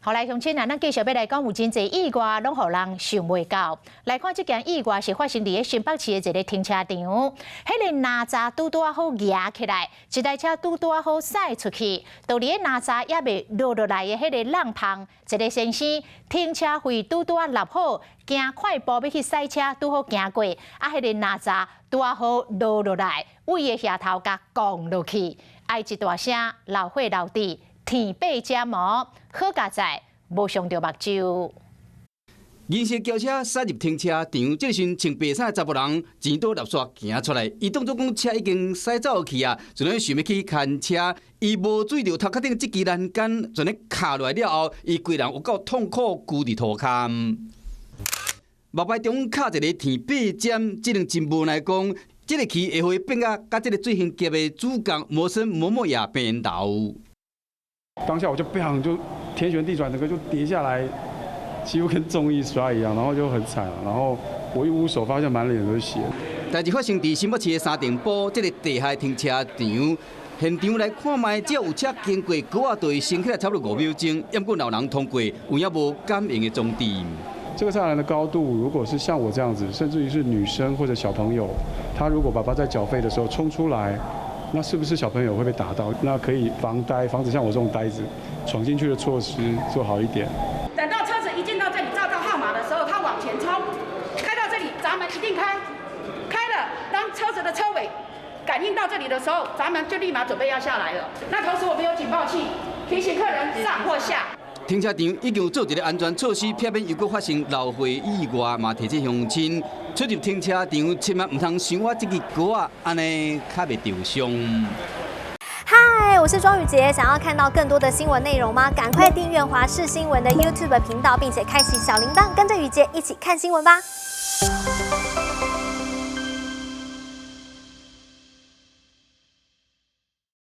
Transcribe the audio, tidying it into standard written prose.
后来乡亲啊，咱继续要来讲有真侪意外拢互人想袂到。来看这件意外是发生伫新北市的一个停车场，迄个哪吒拄好压起来，一台车拄好驶出去，就连哪吒也未落来的迄个浪棚，一个先生停车费拄立好，行快步要去驶车，拄好行过，迄个哪吒拄好落来，位的下头甲降落去，哀一大声，老火老地。天白遮毛，好佳哉，无伤着目睭。银色轿车驶入停车场，这时穿白衫的查甫人钱倒垃圾行出来，伊当作讲车已经驶走去啊，就咧想要去牵车，伊无注意到头壳顶这支栏杆，就咧卡落来了后，伊规人有够痛苦，跪伫涂骹。目牌中卡一个天白尖，这能真无来讲，这个气会会变啊，甲这个最新级的主角魔神嬷嬷也变头。当下我就砰就天旋地转，整个就跌下来，几乎跟重力摔一样，然后就很惨了。然后我一捂手，发现满脸都是血。代志发生伫新北市的三重埔这个地下停车场，现场来看卖，只要有车经过，高啊就会升起来差不多5秒钟，要过老人通过，有影无感应的装置。这个栅栏的高度，如果是像我这样子，甚至于是女生或者小朋友，他如果爸爸在缴费的时候冲出来。那是不是小朋友会被打到？那可以防止像我这种呆子闯进去的措施做好一点。等到车子一进到这里照到号码的时候，他往前冲，开到这里闸门一定开，开了。当车子的车尾感应到这里的时候，闸门就立马准备要下来了。那同时我们有警报器，提醒客人上或下。停车场已经有做一个安全措施，避免又搁发生闹会意外，嘛提醒乡亲出入停车场千万唔通想我这支歌啊，安尼较袂受伤。嗨，我是庄宇杰，想要看到更多的新闻内容吗？赶快订阅华视新闻的 YouTube 频道，并且开启小铃铛，跟着宇杰一起看新闻吧。